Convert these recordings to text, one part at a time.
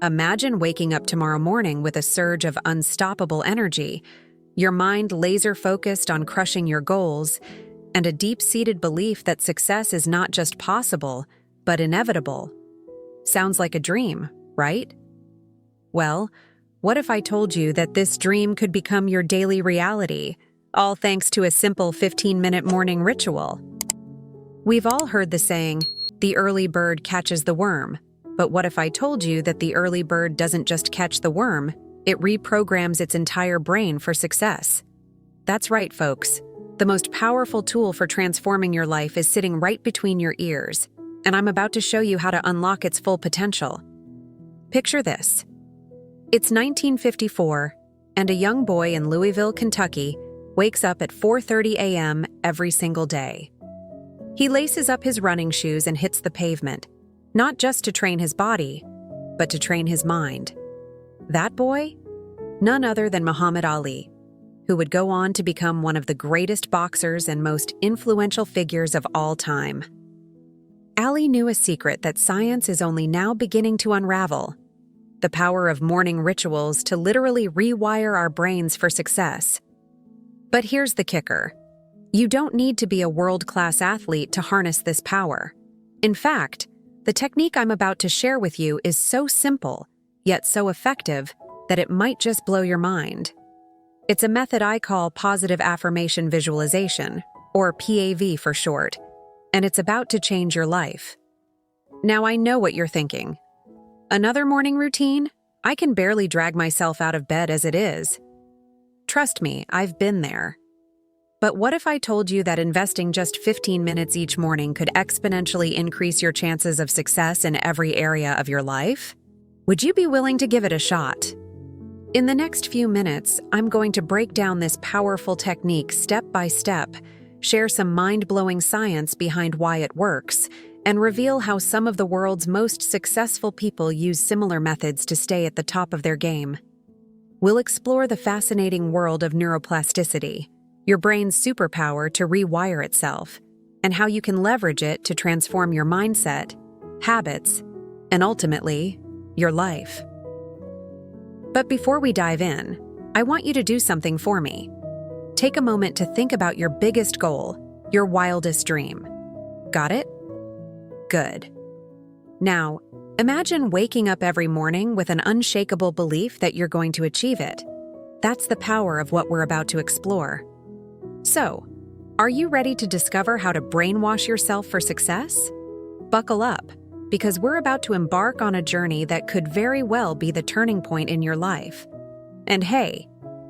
Imagine waking up tomorrow morning with a surge of unstoppable energy, your mind laser-focused on crushing your goals, and a deep-seated belief that success is not just possible, but inevitable. Sounds like a dream, right? Well, what if I told you that this dream could become your daily reality, all thanks to a simple 15-minute morning ritual? We've all heard the saying, "The early bird catches the worm." But what if I told you that the early bird doesn't just catch the worm, it reprograms its entire brain for success? That's right, folks. The most powerful tool for transforming your life is sitting right between your ears, and I'm about to show you how to unlock its full potential. Picture this. It's 1954, and a young boy in Louisville, Kentucky, wakes up at 4:30 a.m. every single day. He laces up his running shoes and hits the pavement, not just to train his body, but to train his mind. That boy? None other than Muhammad Ali, who would go on to become one of the greatest boxers and most influential figures of all time. Ali knew a secret that science is only now beginning to unravel: the power of morning rituals to literally rewire our brains for success. But here's the kicker. You don't need to be a world-class athlete to harness this power. In fact, the technique I'm about to share with you is so simple, yet so effective, that it might just blow your mind. It's a method I call positive affirmation visualization, or PAV for short, and it's about to change your life. Now I know what you're thinking. Another morning routine? I can barely drag myself out of bed as it is. Trust me, I've been there. But what if I told you that investing just 15 minutes each morning could exponentially increase your chances of success in every area of your life? Would you be willing to give it a shot? In the next few minutes, I'm going to break down this powerful technique step by step, share some mind-blowing science behind why it works, and reveal how some of the world's most successful people use similar methods to stay at the top of their game. We'll explore the fascinating world of neuroplasticity, your brain's superpower to rewire itself, and how you can leverage it to transform your mindset, habits, and ultimately, your life. But before we dive in, I want you to do something for me. Take a moment to think about your biggest goal, your wildest dream. Got it? Good. Now, imagine waking up every morning with an unshakable belief that you're going to achieve it. That's the power of what we're about to explore. So, are you ready to discover how to brainwash yourself for success? Buckle up, because we're about to embark on a journey that could very well be the turning point in your life. And hey,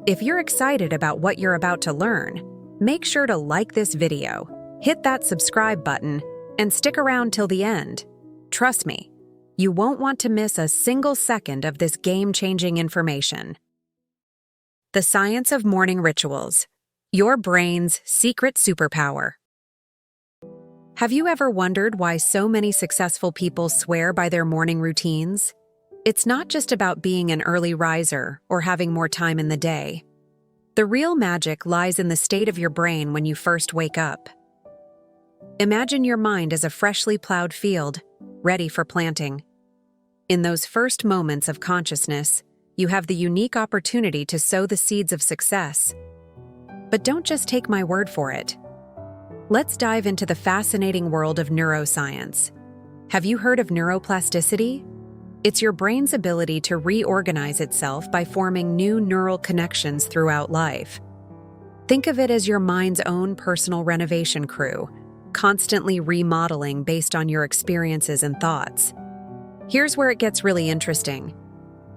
if you're excited about what you're about to learn, make sure to like this video, hit that subscribe button, and stick around till the end. Trust me, you won't want to miss a single second of this game-changing information. The science of morning rituals. Your brain's secret superpower. Have you ever wondered why so many successful people swear by their morning routines? It's not just about being an early riser or having more time in the day. The real magic lies in the state of your brain when you first wake up. Imagine your mind as a freshly plowed field, ready for planting. In those first moments of consciousness, you have the unique opportunity to sow the seeds of success. But don't just take my word for it. Let's dive into the fascinating world of neuroscience. Have you heard of neuroplasticity? It's your brain's ability to reorganize itself by forming new neural connections throughout life. Think of it as your mind's own personal renovation crew, constantly remodeling based on your experiences and thoughts. Here's where it gets really interesting.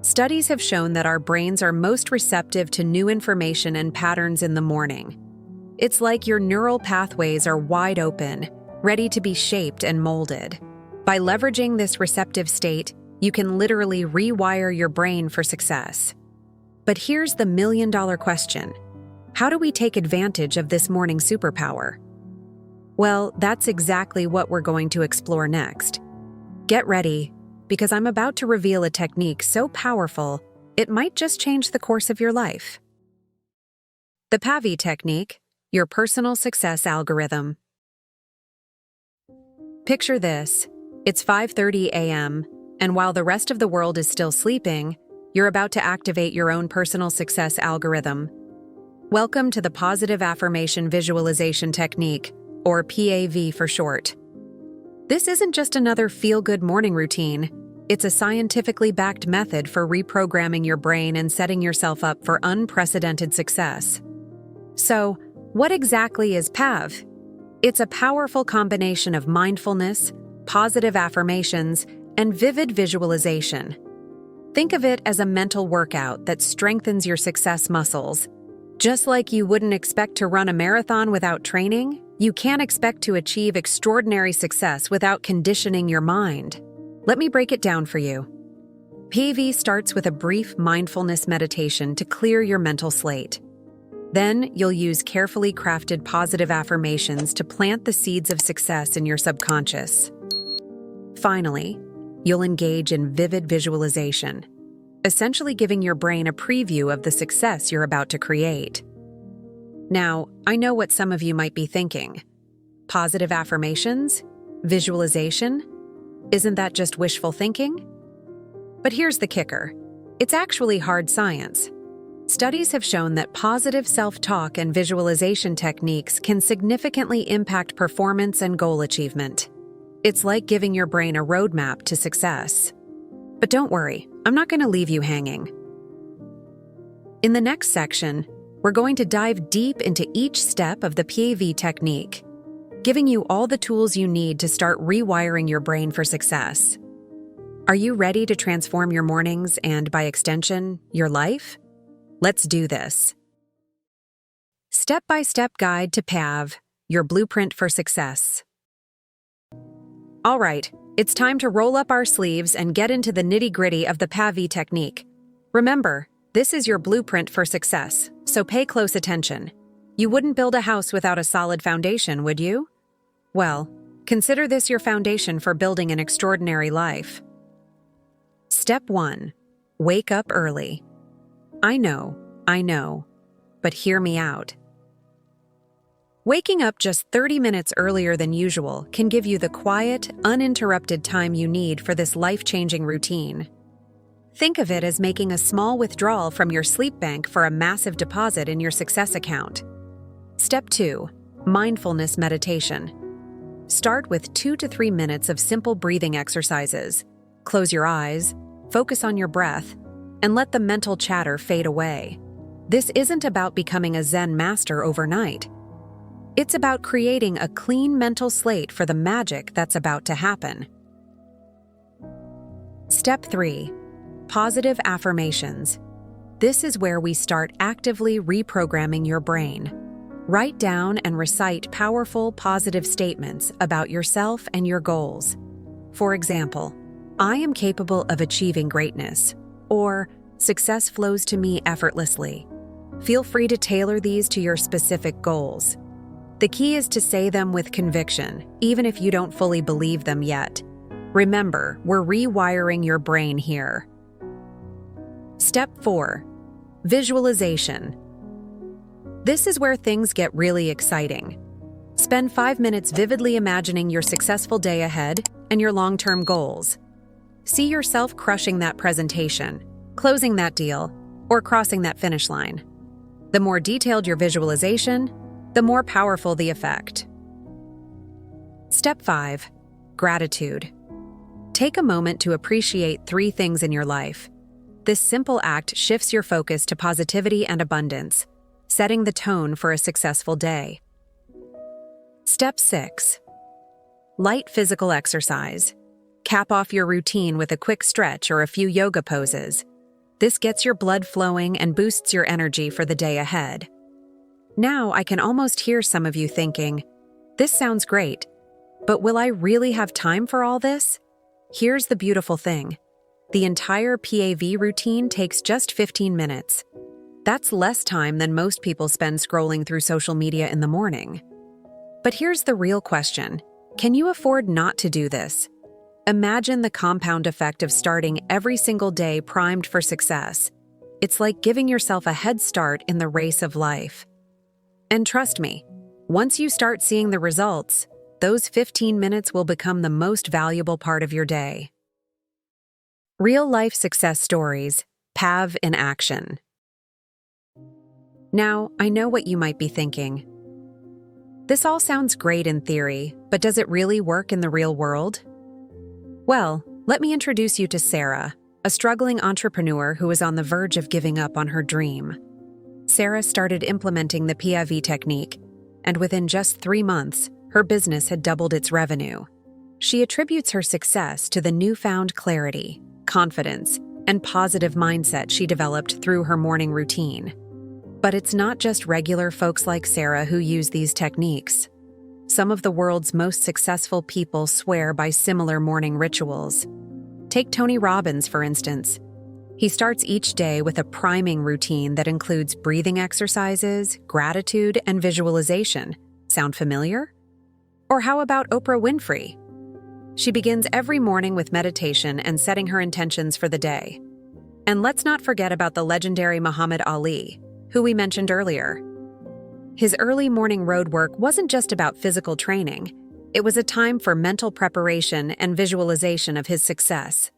Studies have shown that our brains are most receptive to new information and patterns in the morning. It's like your neural pathways are wide open, ready to be shaped and molded. By leveraging this receptive state, you can literally rewire your brain for success. But here's the million-dollar question. How do we take advantage of this morning superpower? Well, that's exactly what we're going to explore next. Get ready, because I'm about to reveal a technique so powerful, it might just change the course of your life. The PAV Technique, your personal success algorithm. Picture this. It's 5:30 a.m., And while the rest of the world is still sleeping, you're about to activate your own personal success algorithm. Welcome to the Positive Affirmation Visualization Technique, or PAV for short. This isn't just another feel-good morning routine. It's a scientifically backed method for reprogramming your brain and setting yourself up for unprecedented success. So, what exactly is PAV? It's a powerful combination of mindfulness, positive affirmations, and vivid visualization. Think of it as a mental workout that strengthens your success muscles. Just like you wouldn't expect to run a marathon without training, you can't expect to achieve extraordinary success without conditioning your mind. Let me break it down for you. PAV starts with a brief mindfulness meditation to clear your mental slate. Then, you'll use carefully crafted positive affirmations to plant the seeds of success in your subconscious. Finally, you'll engage in vivid visualization, essentially giving your brain a preview of the success you're about to create. Now, I know what some of you might be thinking. Positive affirmations? Visualization? Isn't that just wishful thinking? But here's the kicker. It's actually hard science. Studies have shown that positive self-talk and visualization techniques can significantly impact performance and goal achievement. It's like giving your brain a roadmap to success. But don't worry, I'm not going to leave you hanging. In the next section, we're going to dive deep into each step of the PAV technique, giving you all the tools you need to start rewiring your brain for success. Are you ready to transform your mornings and, by extension, your life? Let's do this. Step-by-step guide to PAV, your blueprint for success. All right, it's time to roll up our sleeves and get into the nitty-gritty of the PAV technique. Remember, this is your blueprint for success, so pay close attention. You wouldn't build a house without a solid foundation, would you? Well, consider this your foundation for building an extraordinary life. Step 1. Wake up early. I know, but hear me out. Waking up just 30 minutes earlier than usual can give you the quiet, uninterrupted time you need for this life-changing routine. Think of it as making a small withdrawal from your sleep bank for a massive deposit in your success account. Step 2. Mindfulness meditation. Start with 2 to 3 minutes of simple breathing exercises. Close your eyes, focus on your breath, and let the mental chatter fade away. This isn't about becoming a Zen master overnight. It's about creating a clean mental slate for the magic that's about to happen. Step 3. Positive affirmations. This is where we start actively reprogramming your brain. Write down and recite powerful, positive statements about yourself and your goals. For example, I am capable of achieving greatness, or success flows to me effortlessly. Feel free to tailor these to your specific goals. The key is to say them with conviction, even if you don't fully believe them yet. Remember, we're rewiring your brain here. Step 4. Visualization. This is where things get really exciting. Spend 5 minutes vividly imagining your successful day ahead and your long-term goals. See yourself crushing that presentation, closing that deal, or crossing that finish line. The more detailed your visualization, the more powerful the effect. Step 5. Gratitude. Take a moment to appreciate 3 things in your life. This simple act shifts your focus to positivity and abundance, setting the tone for a successful day. Step 6. Light physical exercise. Cap off your routine with a quick stretch or a few yoga poses. This gets your blood flowing and boosts your energy for the day ahead. Now I can almost hear some of you thinking, this sounds great, but will I really have time for all this? Here's the beautiful thing. The entire PAV routine takes just 15 minutes. That's less time than most people spend scrolling through social media in the morning. But here's the real question. Can you afford not to do this? Imagine the compound effect of starting every single day primed for success. It's like giving yourself a head start in the race of life. And trust me, once you start seeing the results, those 15 minutes will become the most valuable part of your day. Real-life success stories, PAV in action. Now, I know what you might be thinking. This all sounds great in theory, but does it really work in the real world? Well, let me introduce you to Sarah, a struggling entrepreneur who is on the verge of giving up on her dream. Sarah started implementing the PAV technique, and within just 3 months, her business had doubled its revenue. She attributes her success to the newfound clarity, confidence, and positive mindset she developed through her morning routine. But it's not just regular folks like Sarah who use these techniques. Some of the world's most successful people swear by similar morning rituals. Take Tony Robbins, for instance. He starts each day with a priming routine that includes breathing exercises, gratitude, and visualization. Sound familiar? Or how about Oprah Winfrey? She begins every morning with meditation and setting her intentions for the day. And let's not forget about the legendary Muhammad Ali, who we mentioned earlier. His early morning road work wasn't just about physical training. It was a time for mental preparation and visualization of his success.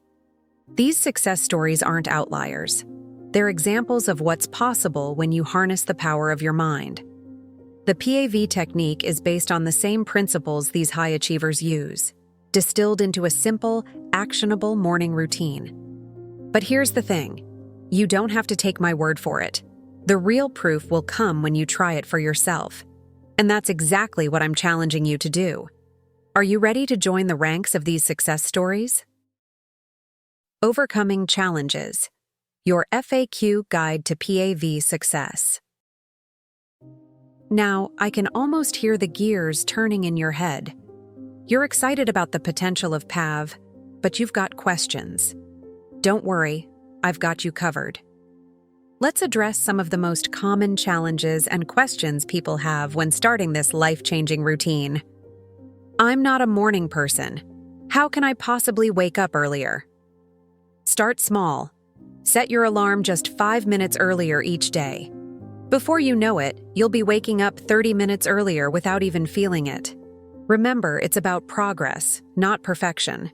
These success stories aren't outliers. They're examples of what's possible when you harness the power of your mind. The PAV technique is based on the same principles these high achievers use, distilled into a simple, actionable morning routine. But here's the thing. You don't have to take my word for it. The real proof will come when you try it for yourself. And that's exactly what I'm challenging you to do. Are you ready to join the ranks of these success stories? Overcoming Challenges. Your FAQ Guide to PAV Success. Now, I can almost hear the gears turning in your head. You're excited about the potential of PAV, but you've got questions. Don't worry, I've got you covered. Let's address some of the most common challenges and questions people have when starting this life-changing routine. I'm not a morning person. How can I possibly wake up earlier? Start small. Set your alarm just 5 minutes earlier each day. Before you know it, you'll be waking up 30 minutes earlier without even feeling it. Remember, it's about progress, not perfection.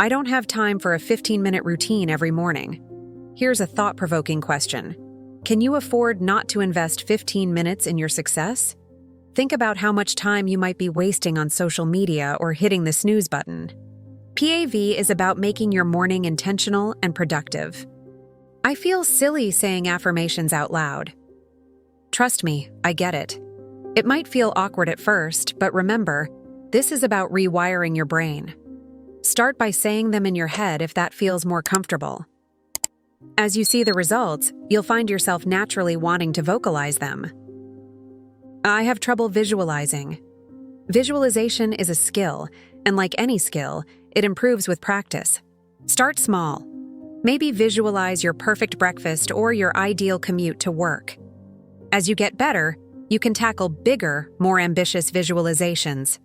I don't have time for a 15-minute routine every morning. Here's a thought-provoking question. Can you afford not to invest 15 minutes in your success? Think about how much time you might be wasting on social media or hitting the snooze button. PAV is about making your morning intentional and productive. I feel silly saying affirmations out loud. Trust me, I get it. It might feel awkward at first, but remember, this is about rewiring your brain. Start by saying them in your head if that feels more comfortable. As you see the results, you'll find yourself naturally wanting to vocalize them. I have trouble visualizing. Visualization is a skill, and like any skill, it improves with practice. Start small. Maybe visualize your perfect breakfast or your ideal commute to work. As you get better, you can tackle bigger, more ambitious visualizations.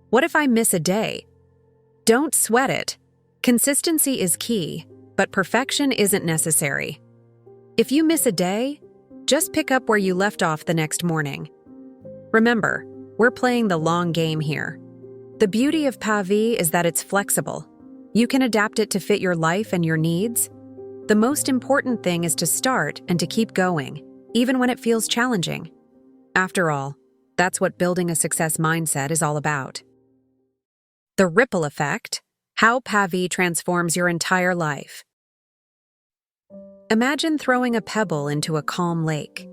What if I miss a day? Don't sweat it. Consistency is key, but perfection isn't necessary. If you miss a day, just pick up where you left off the next morning. Remember, we're playing the long game here. The beauty of PAV is that it's flexible. You can adapt it to fit your life and your needs. The most important thing is to start and to keep going, even when it feels challenging. After all, that's what building a success mindset is all about. The Ripple Effect, how PAV transforms your entire life. Imagine throwing a pebble into a calm lake.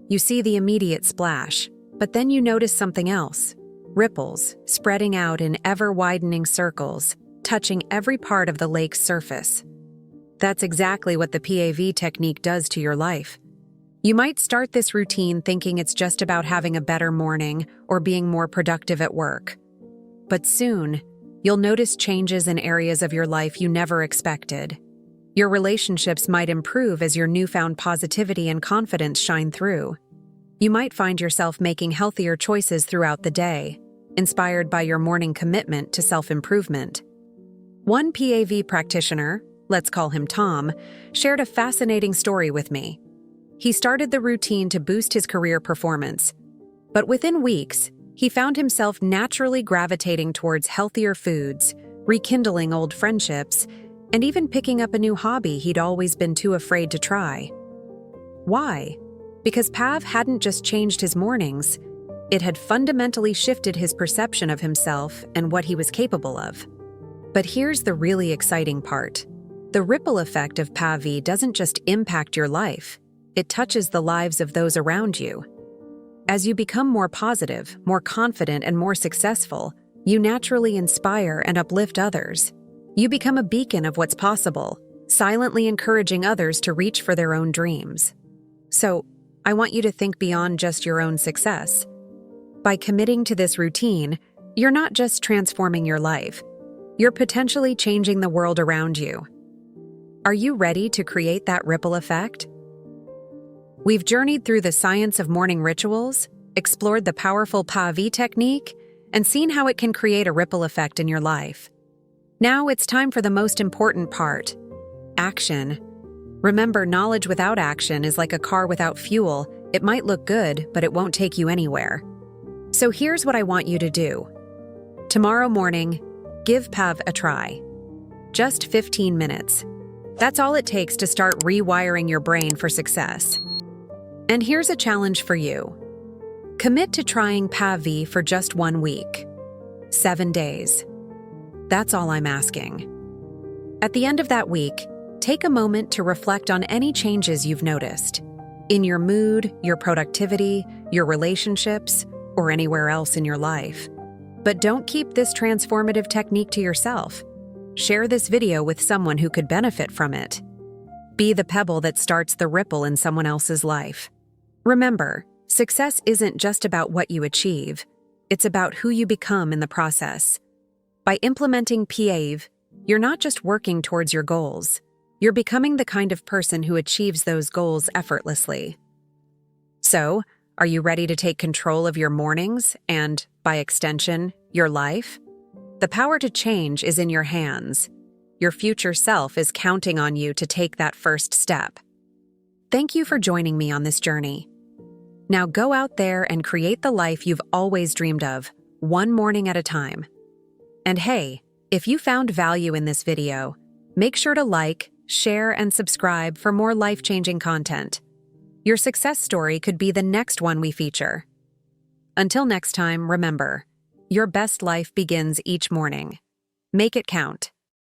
You see the immediate splash, but then you notice something else. Ripples spreading out in ever-widening circles, touching every part of the lake's surface. That's exactly what the PAV technique does to your life. You might start this routine thinking it's just about having a better morning or being more productive at work. But soon, you'll notice changes in areas of your life you never expected. Your relationships might improve as your newfound positivity and confidence shine through. You might find yourself making healthier choices throughout the day, inspired by your morning commitment to self-improvement. One PAV practitioner, let's call him Tom, shared a fascinating story with me. He started the routine to boost his career performance, but within weeks, he found himself naturally gravitating towards healthier foods, rekindling old friendships, and even picking up a new hobby he'd always been too afraid to try. Why? Because PAV hadn't just changed his mornings, it had fundamentally shifted his perception of himself and what he was capable of. But here's the really exciting part. The ripple effect of PAV doesn't just impact your life, it touches the lives of those around you. As you become more positive, more confident, and more successful, you naturally inspire and uplift others. You become a beacon of what's possible, silently encouraging others to reach for their own dreams. So, I want you to think beyond just your own success. By committing to this routine, you're not just transforming your life, you're potentially changing the world around you. Are you ready to create that ripple effect? We've journeyed through the science of morning rituals, explored the powerful PAV technique, and seen how it can create a ripple effect in your life. Now it's time for the most important part: action. Remember, knowledge without action is like a car without fuel. It might look good, but it won't take you anywhere. So here's what I want you to do. Tomorrow morning, give PAV a try. Just 15 minutes. That's all it takes to start rewiring your brain for success. And here's a challenge for you. Commit to trying PAV for just 1 week. 7 days. That's all I'm asking. At the end of that week, take a moment to reflect on any changes you've noticed. In your mood, your productivity, your relationships, or anywhere else in your life. But don't keep this transformative technique to yourself. Share this video with someone who could benefit from it. Be the pebble that starts the ripple in someone else's life. Remember, success isn't just about what you achieve, it's about who you become in the process. By implementing PAV, you're not just working towards your goals, you're becoming the kind of person who achieves those goals effortlessly. So, are you ready to take control of your mornings and, by extension, your life? The power to change is in your hands. Your future self is counting on you to take that first step. Thank you for joining me on this journey. Now go out there and create the life you've always dreamed of, one morning at a time. And hey, if you found value in this video, make sure to like, share, and subscribe for more life-changing content. Your success story could be the next one we feature. Until next time, remember, your best life begins each morning. Make it count.